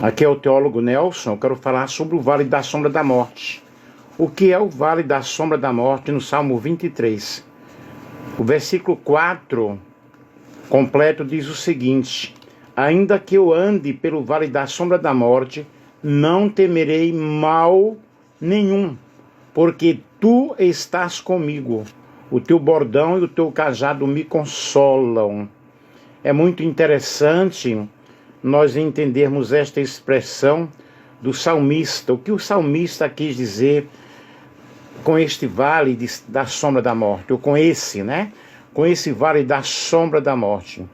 Aqui é o teólogo Nelson. Eu quero falar sobre o Vale da Sombra da Morte. O que é o Vale da Sombra da Morte no Salmo 23? O versículo 4 completo diz o seguinte: ainda que eu ande pelo Vale da Sombra da Morte, não temerei mal nenhum, porque tu estás comigo. O teu bordão e o teu cajado me consolam. É muito interessante nós entendermos esta expressão do salmista. O que o salmista quis dizer com este vale da sombra da morte, ou com esse, Com esse vale da sombra da morte.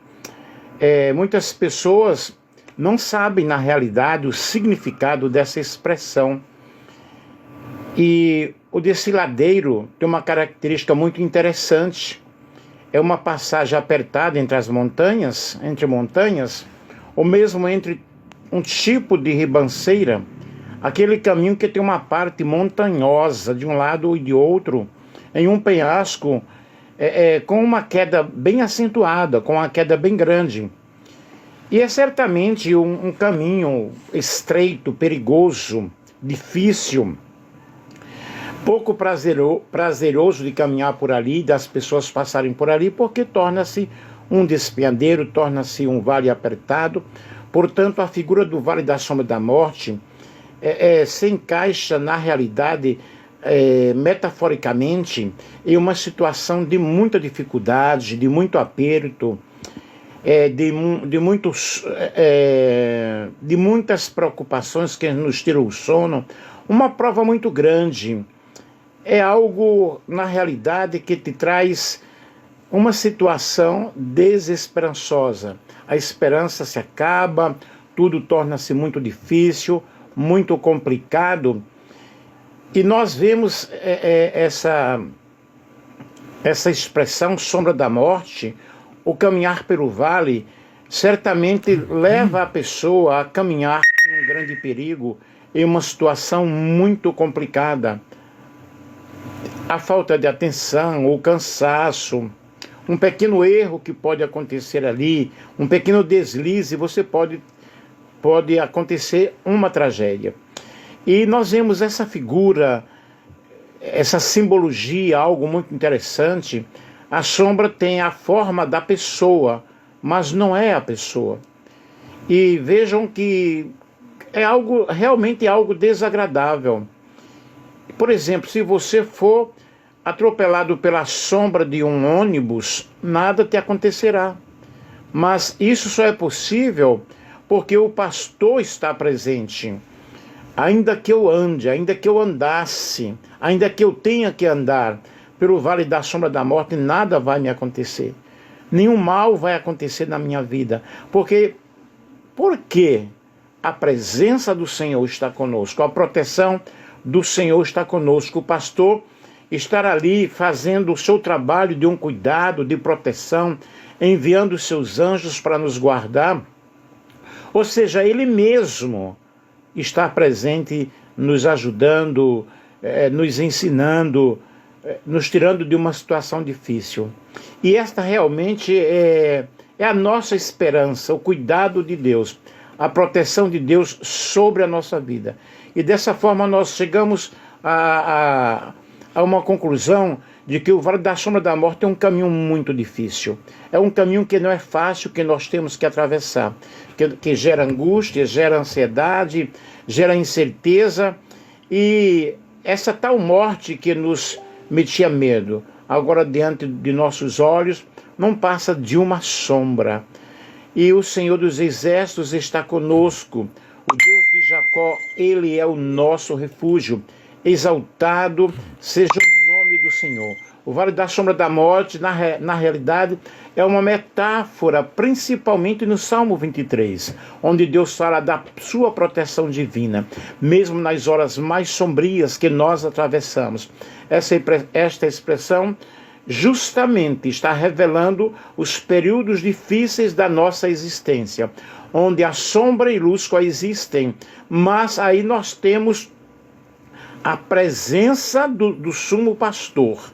Muitas pessoas não sabem, na realidade, o significado dessa expressão. E o desfiladeiro tem uma característica muito interessante. É uma passagem apertada entre montanhas, ou mesmo entre um tipo de ribanceira, aquele caminho que tem uma parte montanhosa de um lado e de outro, em um penhasco com uma queda bem acentuada, com uma queda bem grande. E é certamente um caminho estreito, perigoso, difícil, pouco prazeroso de caminhar por ali, das pessoas passarem por ali, porque torna-se um despenhadeiro, torna-se um vale apertado. Portanto, a figura do Vale da Sombra da Morte se encaixa na realidade, metaforicamente, em uma situação de muita dificuldade, de muito aperto, de muitas preocupações que nos tiram o sono, uma prova muito grande. É algo, na realidade, que te traz uma situação desesperançosa. A esperança se acaba, tudo torna-se muito difícil, muito complicado. E nós vemos essa expressão, sombra da morte, o caminhar pelo vale, certamente leva a pessoa a caminhar em um grande perigo, em uma situação muito complicada. A falta de atenção, o cansaço, um pequeno erro que pode acontecer ali, um pequeno deslize, pode acontecer uma tragédia. E nós vemos essa figura, essa simbologia, algo muito interessante. A sombra tem a forma da pessoa, mas não é a pessoa. E vejam que realmente algo desagradável. Por exemplo, se você for atropelado pela sombra de um ônibus, nada te acontecerá. Mas isso só é possível porque o pastor está presente. Ainda que eu ande, ainda que eu andasse, ainda que eu tenha que andar pelo vale da sombra da morte, nada vai me acontecer. Nenhum mal vai acontecer na minha vida. Porque a presença do Senhor está conosco, a proteção do Senhor está conosco. O pastor estar ali fazendo o seu trabalho de um cuidado, de proteção, enviando os seus anjos para nos guardar. Ou seja, Ele mesmo está presente, nos ajudando, nos ensinando, nos tirando de uma situação difícil. E esta realmente é a nossa esperança, o cuidado de Deus, a proteção de Deus sobre a nossa vida. E dessa forma nós chegamos a uma conclusão de que o Vale da Sombra da Morte é um caminho muito difícil. É um caminho que não é fácil, que nós temos que atravessar, que gera angústia, gera ansiedade, gera incerteza. E essa tal morte que nos metia medo, agora diante de nossos olhos, não passa de uma sombra. E o Senhor dos Exércitos está conosco. O Deus de Jacó, Ele é o nosso refúgio. Exaltado seja o nome do Senhor. O Vale da Sombra da Morte, na realidade, é uma metáfora, principalmente no Salmo 23, onde Deus fala da sua proteção divina, mesmo nas horas mais sombrias que nós atravessamos. Esta expressão justamente está revelando os períodos difíceis da nossa existência, onde a sombra e luz coexistem, mas aí nós temos a presença do sumo pastor,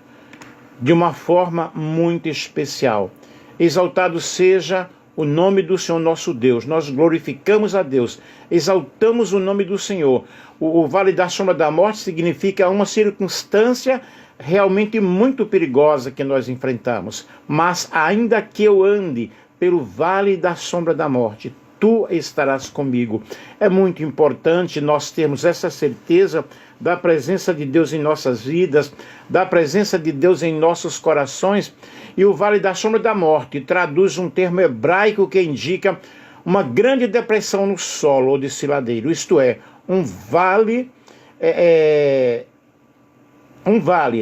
de uma forma muito especial. Exaltado seja o nome do Senhor nosso Deus, nós glorificamos a Deus, exaltamos o nome do Senhor. O vale da sombra da morte significa uma circunstância realmente muito perigosa que nós enfrentamos. Mas ainda que eu ande pelo vale da sombra da morte, tu estarás comigo. É muito importante nós termos essa certeza da presença de Deus em nossas vidas, da presença de Deus em nossos corações. E o vale da sombra da morte traduz um termo hebraico que indica uma grande depressão no solo ou desfiladeiro, isto é, um vale,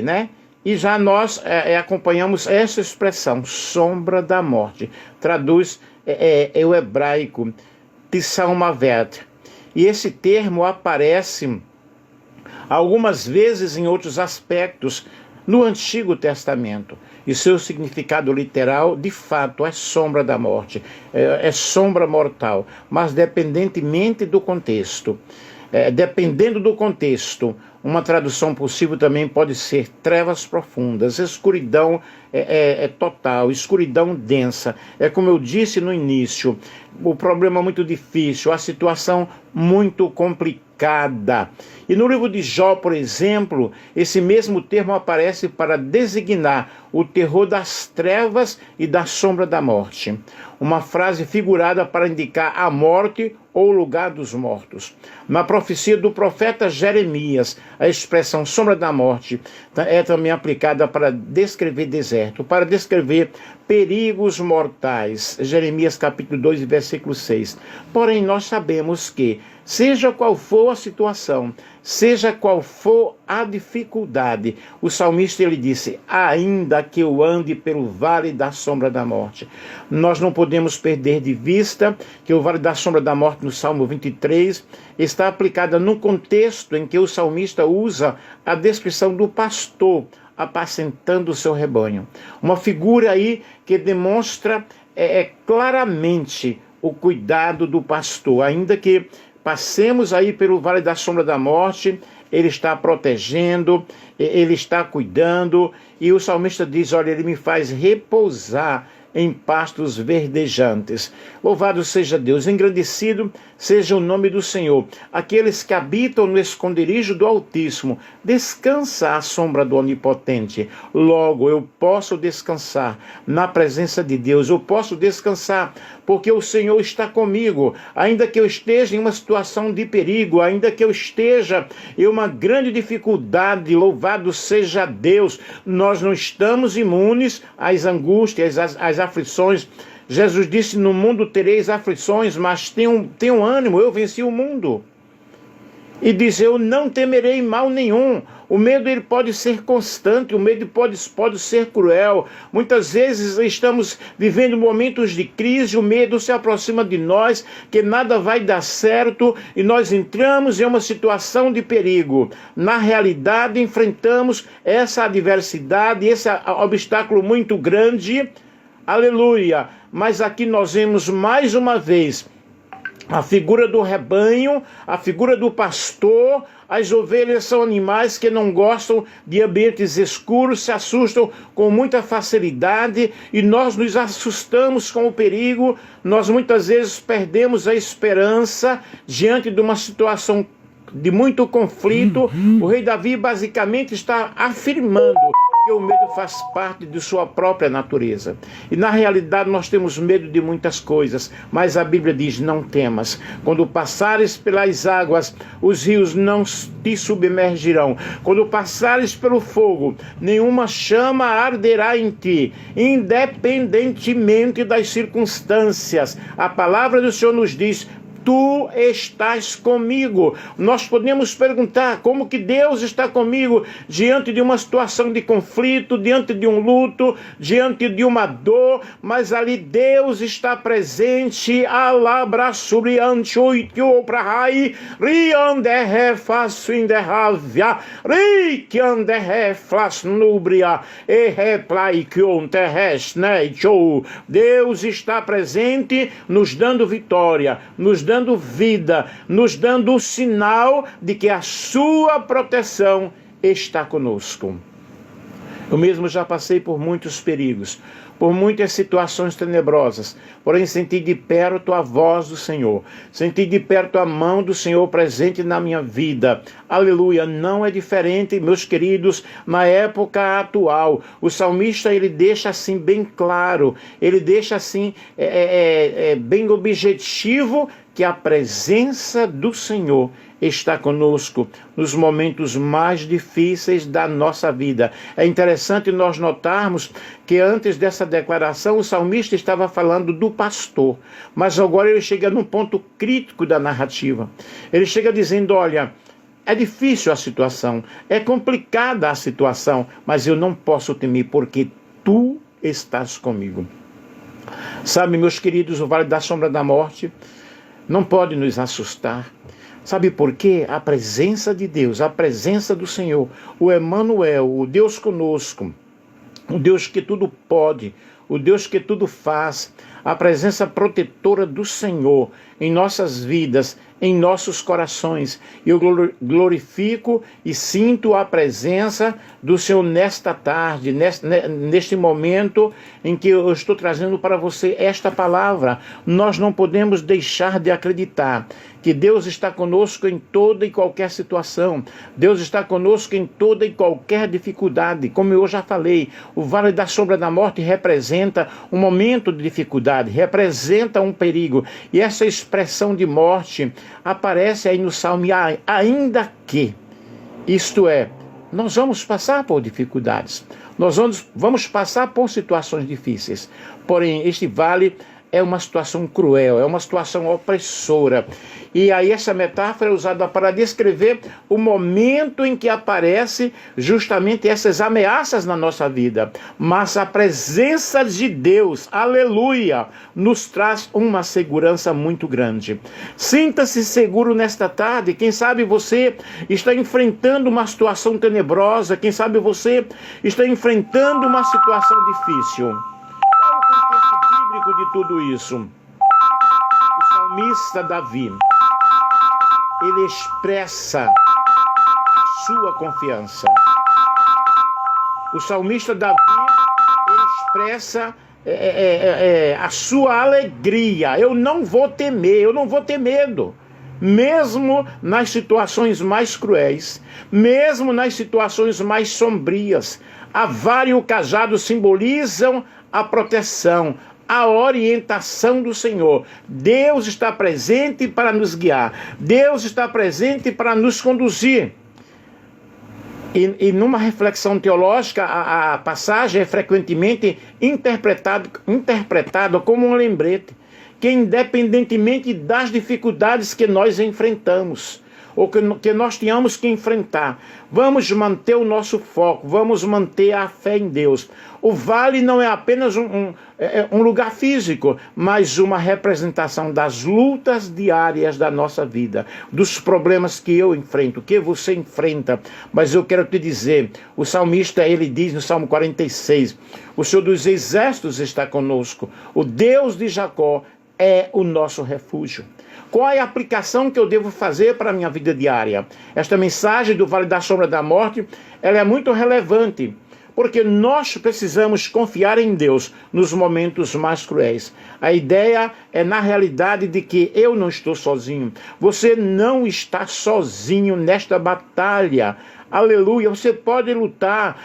né? E já nós acompanhamos essa expressão, sombra da morte. Traduz o hebraico, Tissalmavet. E esse termo aparece algumas vezes em outros aspectos no Antigo Testamento. E seu significado literal, de fato, é sombra da morte, é sombra mortal. Mas dependentemente do contexto, dependendo do contexto, uma tradução possível também pode ser trevas profundas, escuridão total, escuridão densa. É como eu disse no início, o problema muito difícil, a situação muito complicada. E no livro de Jó, por exemplo, esse mesmo termo aparece para designar o terror das trevas e da sombra da morte. Uma frase figurada para indicar a morte ou o lugar dos mortos. Na profecia do profeta Jeremias, a expressão sombra da morte é também aplicada para descrever deserto, para descrever perigos mortais. Jeremias capítulo 2, versículo 6. Porém, nós sabemos que, seja qual for a situação, seja qual for a dificuldade, o salmista ele disse, ainda que eu ande pelo vale da sombra da morte. Nós não podemos perder de vista que o vale da sombra da morte no Salmo 23 está aplicada no contexto em que o salmista usa a descrição do pastor apacentando o seu rebanho. Uma figura aí que demonstra claramente o cuidado do pastor, ainda que passemos aí pelo vale da sombra da morte, ele está protegendo, ele está cuidando, e o salmista diz, olha, ele me faz repousar em pastos verdejantes. Louvado seja Deus, engrandecido seja o nome do Senhor. Aqueles que habitam no esconderijo do Altíssimo, descansa à sombra do Onipotente. Logo, eu posso descansar na presença de Deus, eu posso descansar porque o Senhor está comigo, ainda que eu esteja em uma situação de perigo, ainda que eu esteja em uma grande dificuldade, louvado seja Deus, nós não estamos imunes às angústias, às aflições. Jesus disse, no mundo tereis aflições, mas tenham ânimo, eu venci o mundo. E diz, eu não temerei mal nenhum. O medo ele pode ser constante, o medo pode ser cruel. Muitas vezes estamos vivendo momentos de crise, o medo se aproxima de nós, que nada vai dar certo, e nós entramos em uma situação de perigo. Na realidade, enfrentamos essa adversidade, esse obstáculo muito grande. Aleluia! Mas aqui nós vemos mais uma vez a figura do rebanho, a figura do pastor. As ovelhas são animais que não gostam de ambientes escuros, se assustam com muita facilidade, e nós nos assustamos com o perigo. Nós muitas vezes perdemos a esperança diante de uma situação de muito conflito. O rei Davi basicamente está afirmando que o medo faz parte de sua própria natureza. E na realidade nós temos medo de muitas coisas, mas a Bíblia diz, não temas. Quando passares pelas águas, os rios não te submergirão. Quando passares pelo fogo, nenhuma chama arderá em ti, independentemente das circunstâncias. A palavra do Senhor nos diz, tu estás comigo. Nós podemos perguntar como que Deus está comigo diante de uma situação de conflito, diante de um luto, diante de uma dor, mas ali Deus está presente. Alabraçuriante oitio prahai rianderre fasuinderravia rikianderre flasnubria erreplaikion terresneichou. Deus está presente, nos dando vitória, nos dando vida, nos dando o sinal de que a sua proteção está conosco. Eu mesmo já passei por muitos perigos, por muitas situações tenebrosas, porém senti de perto a voz do Senhor, senti de perto a mão do Senhor presente na minha vida. Aleluia, não é diferente, meus queridos, na época atual. O salmista, ele deixa assim bem claro, ele deixa assim bem objetivo que a presença do Senhor está conosco nos momentos mais difíceis da nossa vida. É interessante nós notarmos que antes dessa declaração o salmista estava falando do pastor, mas agora ele chega num ponto crítico da narrativa. Ele chega dizendo, olha, é difícil a situação, é complicada a situação, mas eu não posso temer porque tu estás comigo. Sabe, meus queridos, o vale da sombra da morte não pode nos assustar. Sabe por quê? A presença de Deus, a presença do Senhor, o Emanuel, o Deus conosco, o Deus que tudo pode, o Deus que tudo faz, a presença protetora do Senhor em nossas vidas, em nossos corações. Eu glorifico e sinto a presença do Senhor nesta tarde, neste momento em que eu estou trazendo para você esta palavra. Nós não podemos deixar de acreditar que Deus está conosco em toda e qualquer situação. Deus está conosco em toda e qualquer dificuldade. Como eu já falei, o vale da sombra da morte representa um momento de dificuldade, representa um perigo. E essa expressão de morte aparece aí no Salmo, ainda que, isto é, nós vamos passar por dificuldades, nós vamos passar por situações difíceis, porém este vale é uma situação cruel, é uma situação opressora. E aí essa metáfora é usada para descrever o momento em que aparece justamente essas ameaças na nossa vida. Mas a presença de Deus, aleluia, nos traz uma segurança muito grande. Sinta-se seguro nesta tarde. Quem sabe você está enfrentando uma situação tenebrosa, quem sabe você está enfrentando uma situação difícil. De tudo isso, o salmista Davi, ele expressa a sua confiança. O salmista Davi, ele expressa a sua alegria. Eu não vou temer, eu não vou ter medo. Mesmo nas situações mais cruéis, mesmo nas situações mais sombrias, a vara e o cajado simbolizam a proteção, a orientação do Senhor. Deus está presente para nos guiar. Deus está presente para nos conduzir. E numa reflexão teológica, a passagem é frequentemente interpretada como um lembrete, que independentemente das dificuldades que nós enfrentamos, ou que nós tenhamos que enfrentar, vamos manter o nosso foco, vamos manter a fé em Deus. O vale não é apenas um lugar físico, mas uma representação das lutas diárias da nossa vida, dos problemas que eu enfrento, que você enfrenta. Mas eu quero te dizer, o salmista, ele diz no Salmo 46, o Senhor dos exércitos está conosco, o Deus de Jacó é o nosso refúgio. Qual é a aplicação que eu devo fazer para a minha vida diária? Esta mensagem do Vale da Sombra da Morte, ela é muito relevante, porque nós precisamos confiar em Deus nos momentos mais cruéis. A ideia é, na realidade, de que eu não estou sozinho. Você não está sozinho nesta batalha. Aleluia, você pode lutar,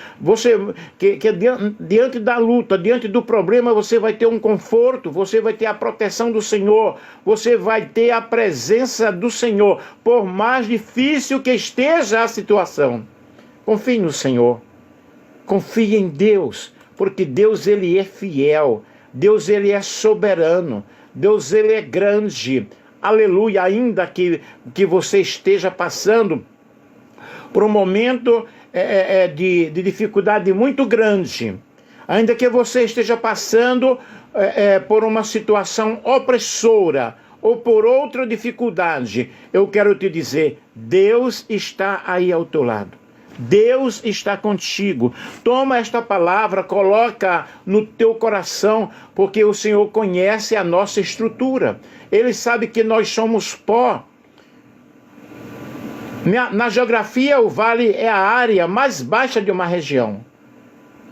diante da luta, diante do problema, você vai ter um conforto, você vai ter a proteção do Senhor, você vai ter a presença do Senhor, por mais difícil que esteja a situação. Confie no Senhor, confie em Deus, porque Deus, ele é fiel, Deus, ele é soberano, Deus, ele é grande. Aleluia, ainda que você esteja passando por um momento de dificuldade muito grande, ainda que você esteja passando por uma situação opressora ou por outra dificuldade, eu quero te dizer, Deus está aí ao teu lado. Deus está contigo. Toma esta palavra, coloca no teu coração, porque o Senhor conhece a nossa estrutura. Ele sabe que nós somos pó. Na geografia, o vale é a área mais baixa de uma região.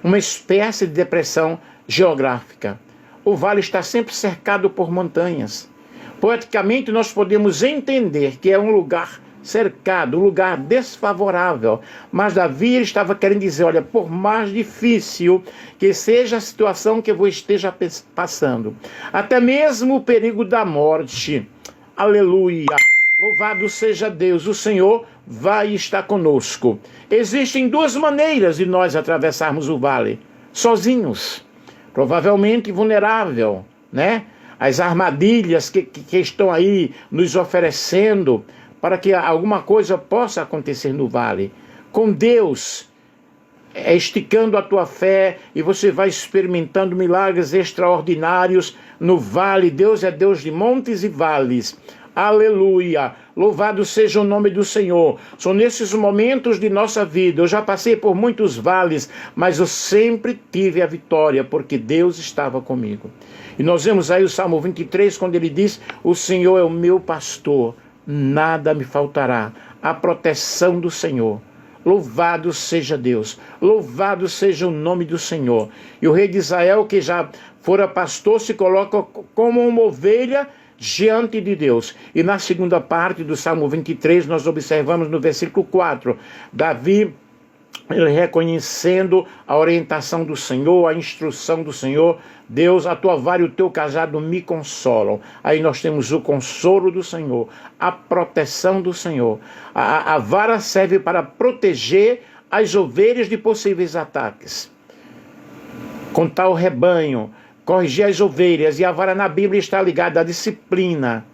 uma espécie de depressão geográfica. O vale está sempre cercado por montanhas. Poeticamente, nós podemos entender que é um lugar cercado, um lugar desfavorável. Mas Davi estava querendo dizer, olha, por mais difícil que seja a situação que eu esteja passando, até mesmo o perigo da morte, aleluia, louvado seja Deus, o Senhor vai estar conosco. Existem duas maneiras de nós atravessarmos o vale: sozinhos, provavelmente vulnerável, né? As armadilhas que estão aí nos oferecendo para que alguma coisa possa acontecer no vale. Com Deus, esticando a tua fé, e você vai experimentando milagres extraordinários no vale. Deus é Deus de montes e vales. Aleluia! Louvado seja o nome do Senhor. São nesses momentos de nossa vida. Eu já passei por muitos vales, mas eu sempre tive a vitória, porque Deus estava comigo. E nós vemos aí o Salmo 23, quando ele diz: o Senhor é o meu pastor, nada me faltará. A proteção do Senhor. Louvado seja Deus, louvado seja o nome do Senhor. E o rei de Israel, que já fora pastor, se coloca como uma ovelha diante de Deus. E na segunda parte do Salmo 23, nós observamos no versículo 4, Davi, ele reconhecendo a orientação do Senhor, a instrução do Senhor: Deus, a tua vara e o teu cajado me consolam. Aí nós temos o consolo do Senhor, a proteção do Senhor. A vara serve para proteger as ovelhas de possíveis ataques, contar o rebanho, corrigir as ovelhas. E a vara na Bíblia está ligada à disciplina.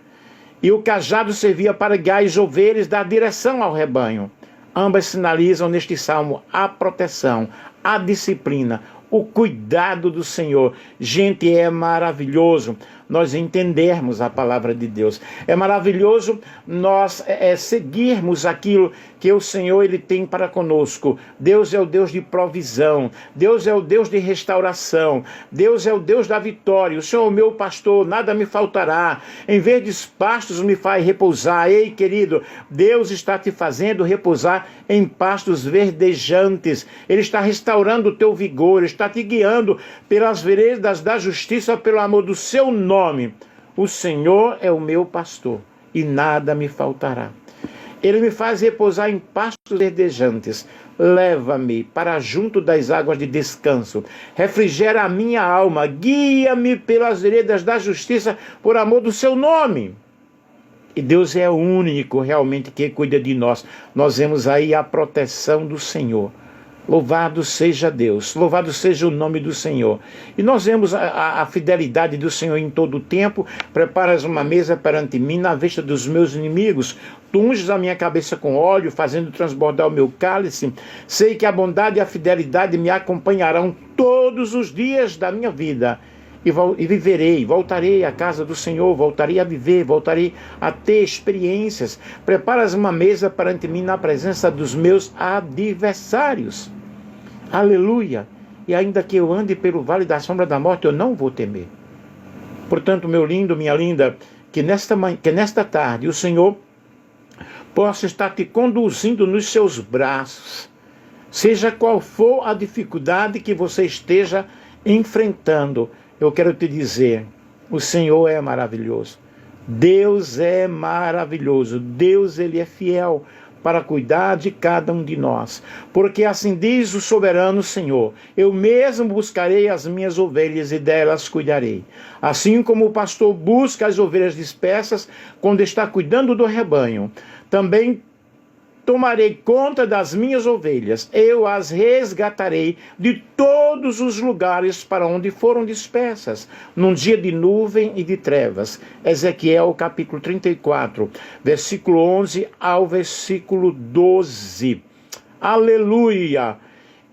E o cajado servia para guiar as ovelhas, dar direção ao rebanho. Ambas sinalizam neste salmo a proteção, a disciplina, o cuidado do Senhor. Gente, é maravilhoso nós entendermos a palavra de Deus. É maravilhoso nós seguirmos aquilo que o Senhor ele tem para conosco. Deus é o Deus de provisão. Deus é o Deus de restauração. Deus é o Deus da vitória. O Senhor é o meu pastor, nada me faltará. Em verdes pastos me faz repousar. Ei, querido, Deus está te fazendo repousar em pastos verdejantes. Ele está restaurando o teu vigor, está te guiando pelas veredas da justiça, pelo amor do seu nome. O Senhor é o meu pastor e nada me faltará. Ele me faz repousar em pastos verdejantes. Leva-me para junto das águas de descanso. Refrigera a minha alma. Guia-me pelas veredas da justiça, por amor do seu nome. E Deus é o único realmente que cuida de nós. Nós vemos aí a proteção do Senhor. Louvado seja Deus, louvado seja o nome do Senhor. E nós vemos a fidelidade do Senhor em todo o tempo. Preparas uma mesa perante mim na vista dos meus inimigos. Tu unges a minha cabeça com óleo, fazendo transbordar o meu cálice. Sei que a bondade e a fidelidade me acompanharão todos os dias da minha vida. E viverei, voltarei à casa do Senhor, voltarei a viver, voltarei a ter experiências. Preparas uma mesa perante mim na presença dos meus adversários. Aleluia! E ainda que eu ande pelo vale da sombra da morte, eu não vou temer. Portanto, meu lindo, minha linda, que nesta tarde o Senhor possa estar te conduzindo nos seus braços. Seja qual for a dificuldade que você esteja enfrentando, eu quero te dizer, o Senhor é maravilhoso. Deus é maravilhoso. Deus, ele é fiel para cuidar de cada um de nós. Porque assim diz o soberano Senhor: eu mesmo buscarei as minhas ovelhas e delas cuidarei. Assim como o pastor busca as ovelhas dispersas quando está cuidando do rebanho, também tomarei conta das minhas ovelhas, eu as resgatarei de todos os lugares para onde foram dispersas, num dia de nuvem e de trevas. Ezequiel capítulo 34, versículo 11 ao versículo 12. Aleluia!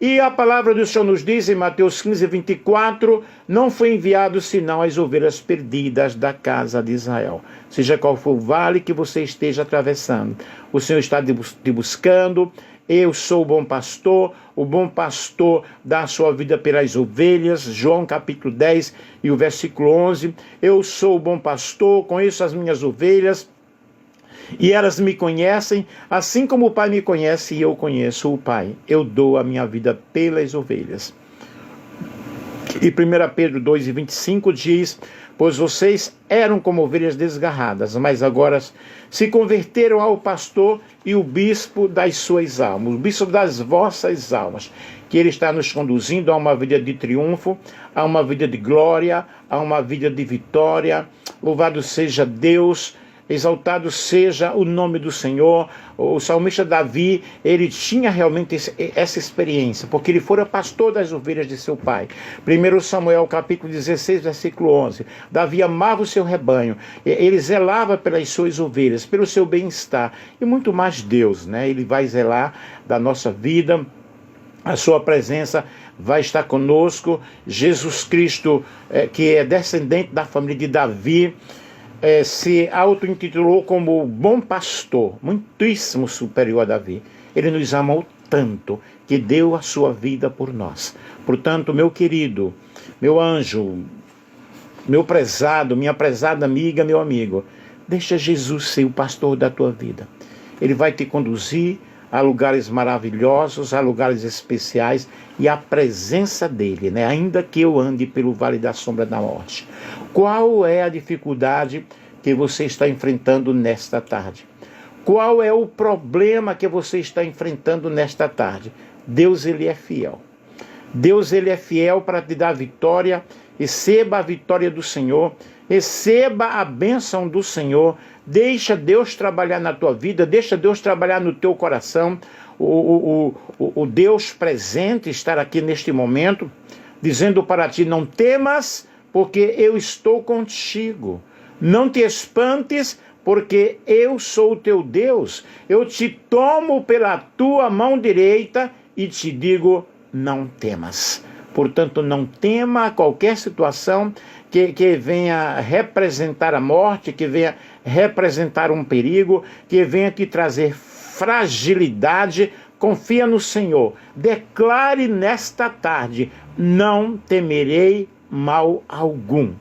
E a palavra do Senhor nos diz em Mateus 15, 24, não foi enviado senão as ovelhas perdidas da casa de Israel. Seja qual for o vale que você esteja atravessando, o Senhor está te buscando. Eu sou o bom pastor dá a sua vida pelas ovelhas. João capítulo 10 e o versículo 11. Eu sou o bom pastor, conheço as minhas ovelhas, e elas me conhecem, assim como o Pai me conhece e eu conheço o Pai. Eu dou a minha vida pelas ovelhas. E 1 Pedro 2:25 diz: pois vocês eram como ovelhas desgarradas, mas agora se converteram ao pastor e o bispo das suas almas, o bispo das vossas almas, que ele está nos conduzindo a uma vida de triunfo, a uma vida de glória, a uma vida de vitória. Louvado seja Deus, exaltado seja o nome do Senhor. O salmista Davi, ele tinha realmente essa experiência, porque ele fora pastor das ovelhas de seu pai. 1 Samuel capítulo 16, versículo 11. Davi amava o seu rebanho, ele zelava pelas suas ovelhas, pelo seu bem-estar, e muito mais Deus, né? Ele vai zelar da nossa vida, a sua presença vai estar conosco. Jesus Cristo, que é descendente da família de Davi, se auto-intitulou como bom pastor, muitíssimo superior a Davi. Ele nos amou tanto que deu a sua vida por nós. Portanto, meu querido, meu anjo, meu prezado, minha prezada amiga, meu amigo, deixa Jesus ser o pastor da tua vida. Ele vai te conduzir a lugares maravilhosos, a lugares especiais, e a presença dele, né? Ainda que eu ande pelo vale da sombra da morte. Qual é a dificuldade que você está enfrentando nesta tarde? Qual é o problema que você está enfrentando nesta tarde? Deus, ele é fiel. Deus, ele é fiel para te dar vitória. Receba a vitória do Senhor, receba a bênção do Senhor. Deixa Deus trabalhar na tua vida, deixa Deus trabalhar no teu coração. O Deus presente estar aqui neste momento, dizendo para ti: não temas, porque eu estou contigo. Não te espantes, porque eu sou o teu Deus. Eu te tomo pela tua mão direita e te digo: não temas. Portanto, não tema qualquer situação que venha representar a morte, que venha representar um perigo, que venha te trazer fragilidade. Confia no Senhor. Declare nesta tarde: não temerei mal algum.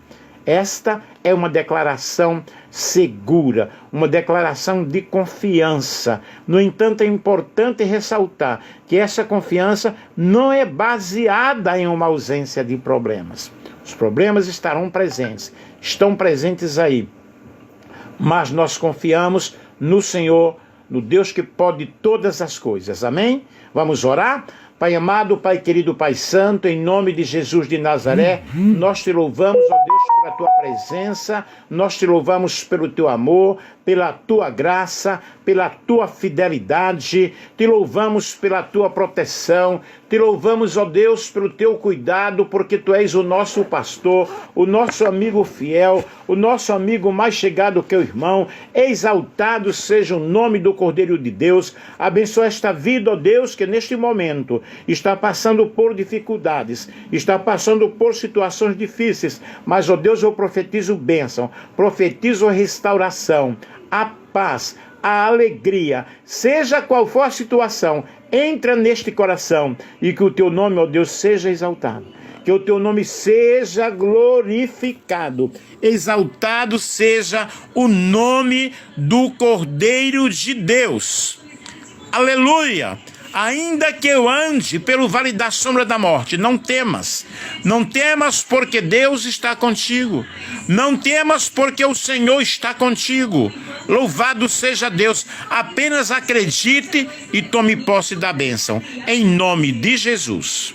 Esta é uma declaração segura, uma declaração de confiança. No entanto, é importante ressaltar que essa confiança não é baseada em uma ausência de problemas. Os problemas estarão presentes, estão presentes aí. Mas nós confiamos no Senhor, no Deus que pode todas as coisas. Amém? Vamos orar? Pai amado, Pai querido, Pai santo, em nome de Jesus de Nazaré, nós te louvamos, ó Deus, pela tua presença, nós te louvamos pelo teu amor, pela tua graça, pela tua fidelidade, te louvamos pela tua proteção, te louvamos, ó Deus, pelo teu cuidado, porque tu és o nosso pastor, o nosso amigo fiel, o nosso amigo mais chegado que o irmão. Exaltado seja o nome do Cordeiro de Deus. Abençoa esta vida, ó Deus, que neste momento está passando por dificuldades, está passando por situações difíceis, mas, ó Deus, eu profetizo bênção, profetizo restauração, a paz, a alegria, seja qual for a situação, entra neste coração, e que o teu nome, ó Deus, seja exaltado, que o teu nome seja glorificado, exaltado seja o nome do Cordeiro de Deus. Aleluia! Ainda que eu ande pelo vale da sombra da morte, não temas. Não temas, porque Deus está contigo. Não temas, porque o Senhor está contigo. Louvado seja Deus. Apenas acredite e tome posse da bênção. Em nome de Jesus.